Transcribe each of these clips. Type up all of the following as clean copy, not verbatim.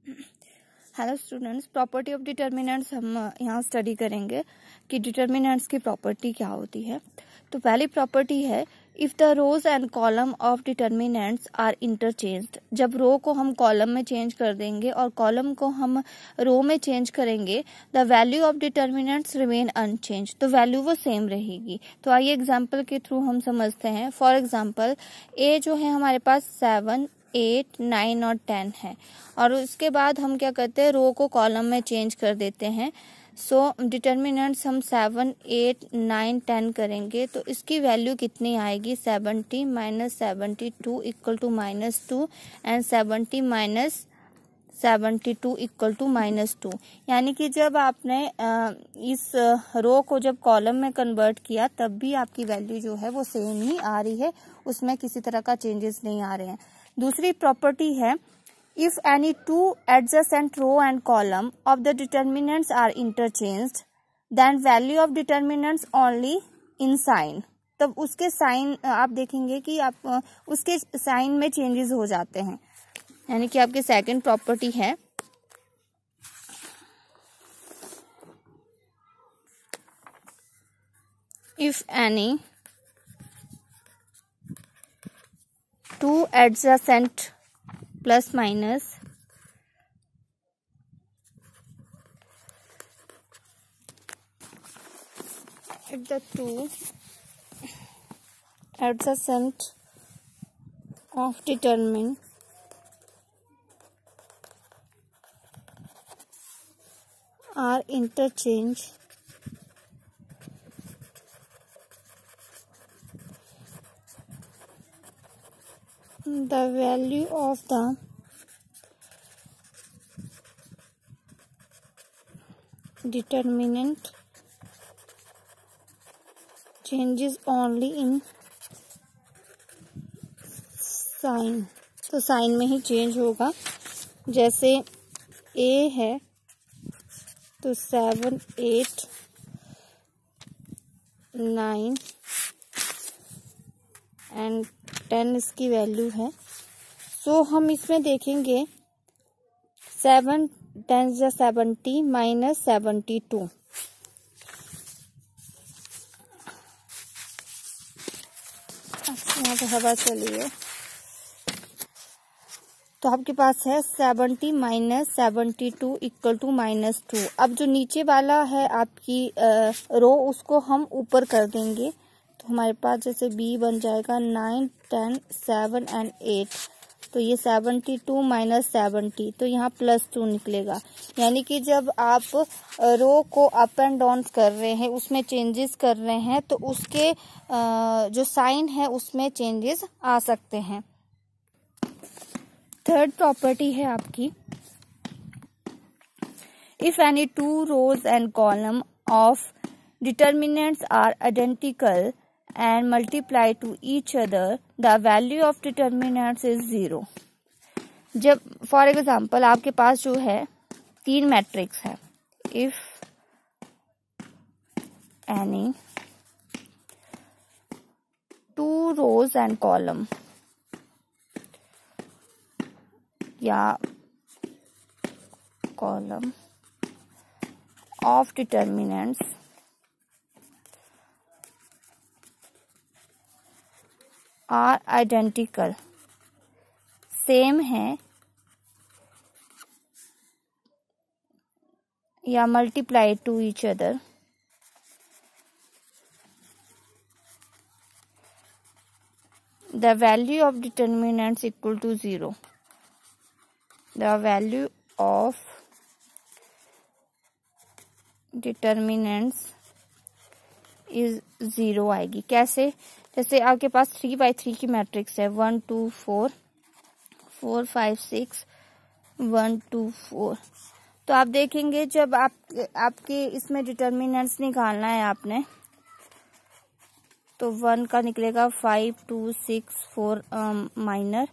Hello students, property of determinants हम यहाँ study करेंगे कि डिटर्मिनेंट्स की प्रॉपर्टी क्या होती है। तो पहली प्रॉपर्टी है if the rows and column of determinants are interchanged. जब रो को हम कॉलम में चेंज कर देंगे और कॉलम को हम रो में चेंज करेंगे, the value of determinants remain unchange. तो वैल्यू वो सेम रहेगी। तो आइए एग्जाम्पल के थ्रू हम समझते हैं। फॉर एग्जाम्पल ए जो है हमारे पास 7, 8, 9 और 10 है और उसके बाद हम क्या करते हैं, रो को कॉलम में चेंज कर देते हैं। सो डिटर्मिनेंट्स हम 7, 8, 9, 10 करेंगे तो इसकी वैल्यू कितनी आएगी, 70 minus 72 equal to -2 and 70 minus 72 equal to -2। यानी कि जब आपने इस रो को जब कॉलम में कन्वर्ट किया तब भी आपकी वैल्यू जो है वो सेम ही आ रही है, उसमें किसी तरह का चेंजेस नहीं आ रहे हैं। दूसरी प्रॉपर्टी है if any two adjacent row and column of the determinants are interchanged then value of determinants only in sign। तब उसके साइन आप देखेंगे कि आप उसके साइन में चेंजेस हो जाते हैं। यानी कि आपकी सेकंड प्रॉपर्टी है if any two adjacent plus minus if the two adjacent of determinant are interchanged the value of the determinant changes only in sign। तो साइन में ही चेंज होगा। जैसे ए है तो 7, 8, 9 एंड 10 इसकी वैल्यू है। सो हम इसमें देखेंगे 7 10 70 माइनस 72। यहाँ पे हवा चली है तो आपके पास है 70 माइनस 72 इक्वल टू -2। अब जो नीचे वाला है आपकी रो उसको हम ऊपर कर देंगे तो हमारे पास जैसे बी बन जाएगा 9, 10, 7 एंड 8। तो ये 72 माइनस 70 तो यहाँ +2 निकलेगा। यानी कि जब आप रो को अप एंड डाउन कर रहे हैं, उसमें चेंजेस कर रहे हैं तो उसके जो साइन है उसमें चेंजेस आ सकते हैं। थर्ड प्रॉपर्टी है आपकी if any two rows and column of determinants are identical and multiply to each other the value of determinants is 0। जब फॉर एग्जाम्पल आपके पास जो है 3 मैट्रिक्स है, if any two rows and column या column of determinants are identical, same है या multiply to each other, the value of determinants equal to 0। The value of determinants is 0 आएगी। कैसे? जैसे आपके पास 3x3 की मैट्रिक्स है 1 2 4 4 5 6 1 2 4। तो आप देखेंगे जब आपके इसमें डिटर्मिनेंट्स निकालना है आपने तो 1 का निकलेगा 5 2 6 4 माइनर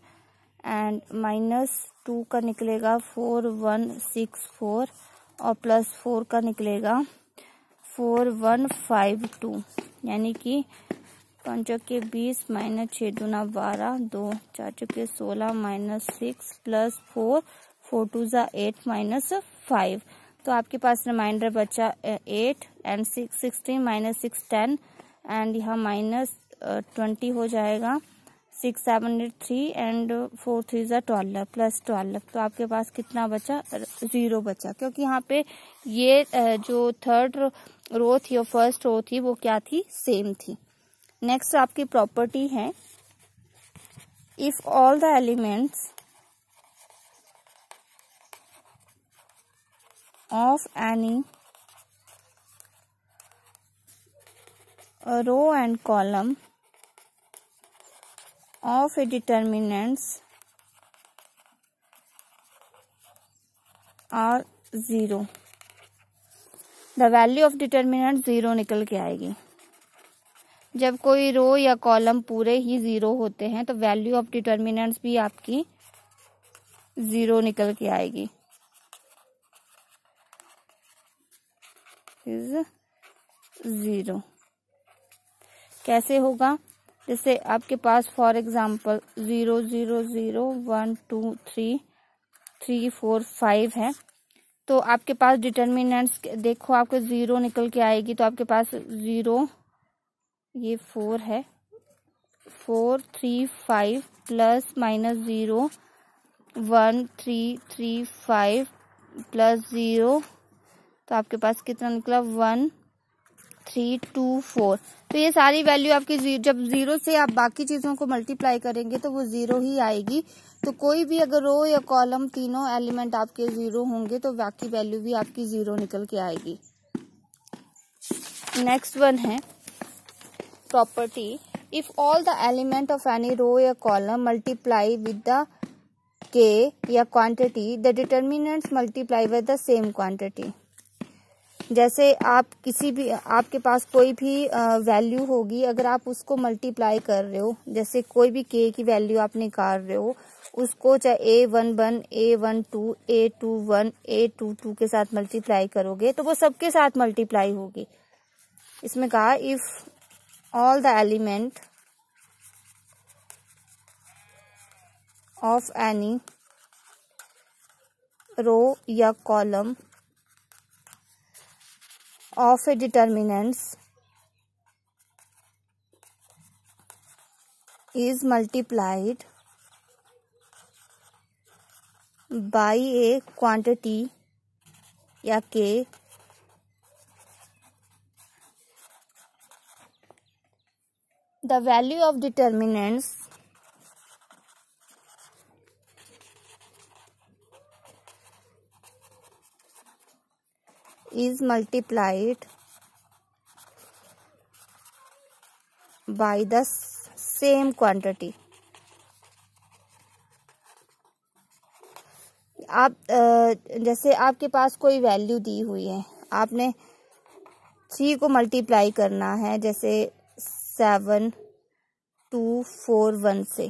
एंड -2 का निकलेगा 4 1 6 4 और +4 का निकलेगा 4 1 5 2। यानी कि 5 के 20 -6 दूना 12 2 4 के 16 -6 +4 4 2 ज़ा 8 माइनस 5, तो आपके पास रिमाइंडर बचा 8 एंड 6 16 माइनस 6 10 एंड यहाँ माइनस 20 हो जाएगा। 6 7 8 3 एंड 4 3 ज़ा 12 प्लस 12, तो आपके पास कितना बचा? 0 बचा, क्योंकि यहाँ पे ये जो थर्ड रो थी और फर्स्ट रो थी वो क्या थी? सेम थी। नेक्स्ट आपकी प्रॉपर्टी है, if all the elements of any row and column of a determinants are 0, the value of determinant 0 निकल के आएगी। जब कोई रो या कॉलम पूरे ही 0 होते हैं तो वैल्यू ऑफ डिटर्मिनेंट्स भी आपकी 0 निकल के आएगी। इज 0 कैसे होगा? जैसे आपके पास फॉर एग्जाम्पल 0 0 0 1 2 3 3 4 5 है, तो आपके पास डिटर्मिनेंट्स देखो, आपको 0 निकल के आएगी। तो आपके पास 0, ये 4 है, 4 3 5 प्लस माइनस 0 1 3 3 5 प्लस 0, तो आपके पास कितना निकला? 1 3 2 4। तो ये सारी वैल्यू आपकी जब 0 से आप बाकी चीजों को मल्टीप्लाई करेंगे तो वो 0 ही आएगी। तो कोई भी अगर रो या कॉलम तीनों एलिमेंट आपके 0 होंगे तो बाकी वैल्यू भी आपकी 0 निकल के आएगी। नेक्स्ट वन है property, if all the element of any row या column multiply with the k या quantity, the determinants multiply with the same quantity. जैसे आप किसी भी, आपके पास कोई भी वैल्यू होगी, अगर आप उसको मल्टीप्लाई कर रहे हो, जैसे कोई भी के की वैल्यू आप निकाल रहे हो, उसको चाहे A11 A12 A21 A22 के साथ मल्टीप्लाई करोगे तो वो सबके साथ मल्टीप्लाई होगी। इसमें कहा if all the element of any row या column of a determinants is multiplied by a quantity या k, the value of determinants is multiplied by the same quantity। आप जैसे आपके पास कोई वैल्यू दी हुई है, आपने 3 को मल्टीप्लाई करना है, जैसे 7 2 4 1 से,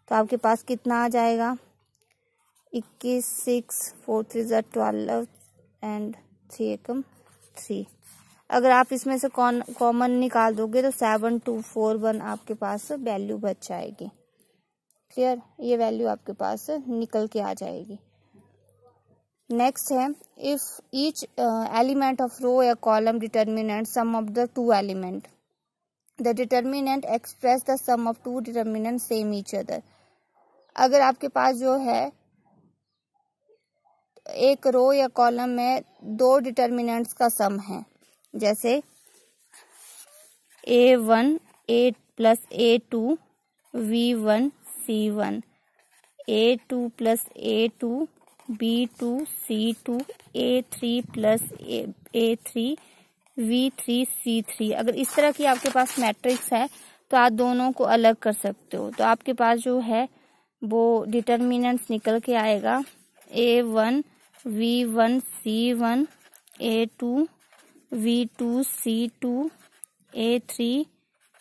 तो आपके पास कितना आ जाएगा? 21 6 4 3 12 एंड 3 एकम 3। अगर आप इसमें से कॉमन निकाल दोगे तो 7 2 4 1 आपके पास वैल्यू बच जाएगी। क्लियर? ये वैल्यू आपके पास निकल के आ जाएगी। नेक्स्ट है, if each element of row या column determinant sum of the 2 element, the determinant express the sum of 2 determinant same each other. अगर आपके पास जो है एक रो या कॉलम में 2 डिटर्मिनेंट्स का सम है, जैसे A1 A plus A2 V1 C1, A2 plus A2 B2 C2, A3 plus A3 V3 C3। अगर इस तरह की आपके पास मैट्रिक्स है तो आप दोनों को अलग कर सकते हो। तो आपके पास जो है वो डिटर्मिनेंट्स निकल के आएगा A1 V1 C1, A2 V2 C2, A3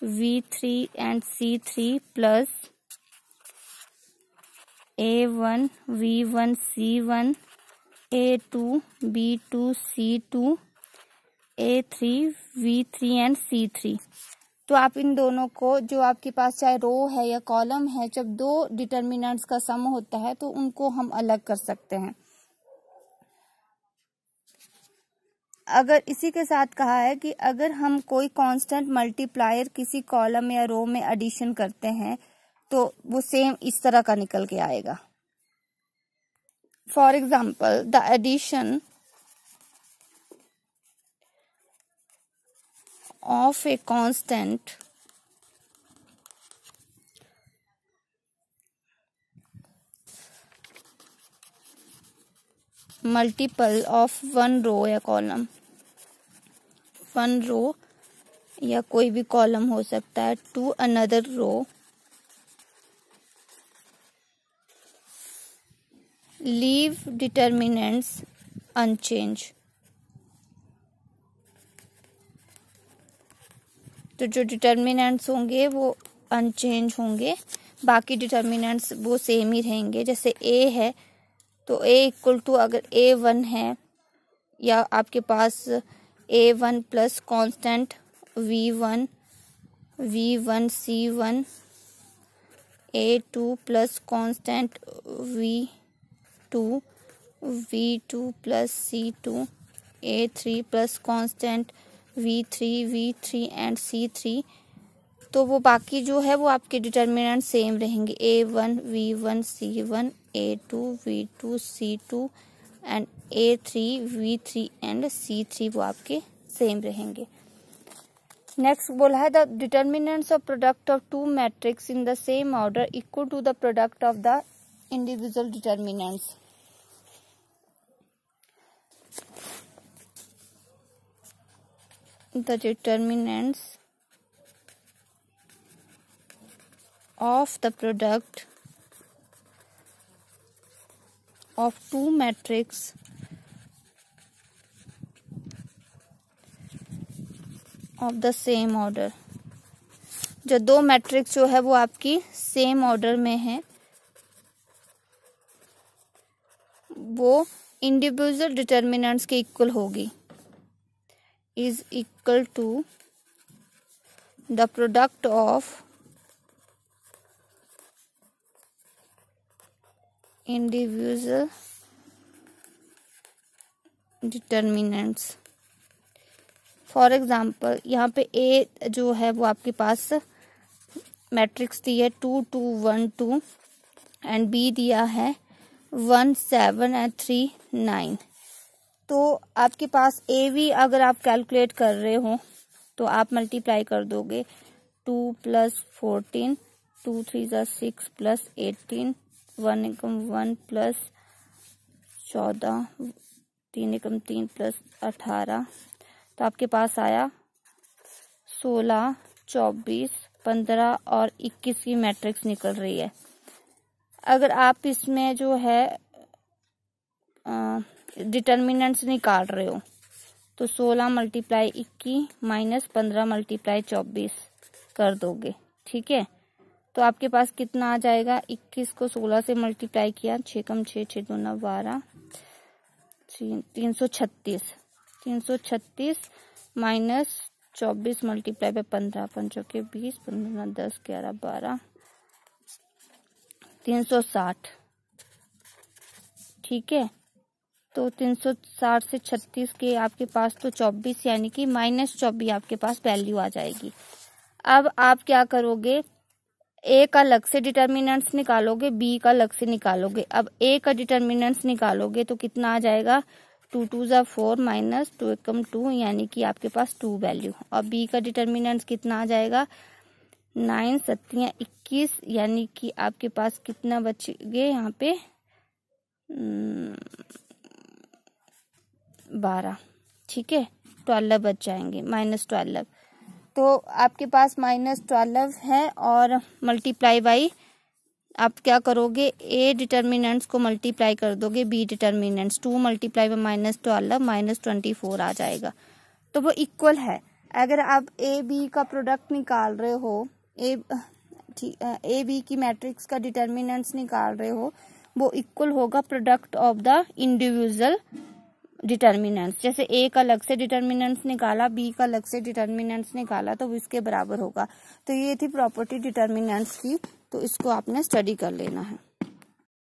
V3 and C3 plus A1 V1 C1, A2 B2 C2, A3 V3 and C3। तो आप इन दोनों को, जो आपके पास चाहे रो है या कॉलम है, जब 2 डिटर्मिनेंट्स का सम होता है तो उनको हम अलग कर सकते हैं। अगर इसी के साथ कहा है कि अगर हम कोई कांस्टेंट मल्टीप्लायर किसी कॉलम या रो में एडिशन करते हैं तो वो सेम इस तरह का निकल के आएगा। For example, the addition of a constant multiple of one row या कॉलम, वन रो या कोई भी कॉलम हो सकता है, to another row leave determinants unchange. तो जो डिटर्मिनेंट्स होंगे वो अनचेंज होंगे, बाकी डिटर्मिनेंट्स वो सेम ही रहेंगे। जैसे ए है तो ए इक्वल टू, अगर ए 1 है या आपके पास A1 plus constant V1 C1, A2 plus constant V2 plus C2, A3 plus constant V3 and C3, तो वो बाकी जो है वो आपके डिटर्मिनेंट सेम रहेंगे। A1 V1 C1, A2 V2 C2 and A3 V3 and C3 वो आपके सेम रहेंगे। नेक्स्ट बोला है the determinants of product of two matrix in the same order equal to the product of the individual determinants. The determinants of the product of two matrix of the same order। जो दो matrix जो है वो आपकी same order में है वो individual determinants के इक्वल होगी, is equal to the product of individual determinants. For example, यहाँ पे ए जो है वो आपके पास मैट्रिक्स दी है 2 2 1 2 एंड बी दिया है 1 7 एंड 3 9। तो आपके पास ए भी अगर आप कैलकुलेट कर रहे हो तो आप मल्टीप्लाई कर दोगे 2 प्लस 14, 2 3 6 प्लस 18, 1 एकम 1 प्लस 14, 3 एकम 3 प्लस 18, तो आपके पास आया 16, 24, 15 और 21 की मैट्रिक्स निकल रही है। अगर आप इसमें जो है डिटर्मिनेंट्स निकाल रहे हो तो 16 मल्टीप्लाई 21 माइनस 15 मल्टीप्लाई 24 कर दोगे, ठीक है। तो आपके पास कितना आ जाएगा, 21 को 16 से मल्टीप्लाई किया, 6 कम 6 6 दूना 12, 336 माइनस 24 मल्टीप्लाई बाय 15, 5 के 20, 15 10 11 12, 360, ठीक है। तो 360 से 36 के आपके पास तो 24 यानी कि माइनस 24 आपके पास वैल्यू आ जाएगी। अब आप क्या करोगे, ए का अलग से डिटर्मिनेंट्स निकालोगे, बी का अलग से निकालोगे। अब ए का डिटर्मिनेंट्स निकालोगे तो कितना आ जाएगा, 2 2 जा 4 माइनस 2 एकम 2 यानी कि आपके पास 2 वैल्यू। और बी का डिटर्मिनेंट्स कितना आ जाएगा, 9 7 21 यानी कि आपके पास कितना बचेंगे यहाँ पे 12, ठीक है। 12 बच जाएंगे, -12। तो आपके पास -12 है और मल्टीप्लाई बाई आप क्या करोगे, ए डिटर्मिनेंट्स को मल्टीप्लाई कर दोगे बी डिटर्मिनेंट्स, 2 मल्टीप्लाई बाई -12 -24 आ जाएगा। तो वो इक्वल है। अगर आप ए बी का प्रोडक्ट निकाल रहे हो, ए बी की मैट्रिक्स का डिटर्मिनेंट्स निकाल रहे हो, वो इक्वल होगा product of the individual determinants. जैसे ए का अलग से डिटर्मिनेंट्स निकाला, बी का अलग से डिटर्मिनेंट्स निकाला, तो इसके बराबर होगा। तो ये थी प्रॉपर्टी डिटर्मिनेंट्स की, तो इसको आपने स्टडी कर लेना है।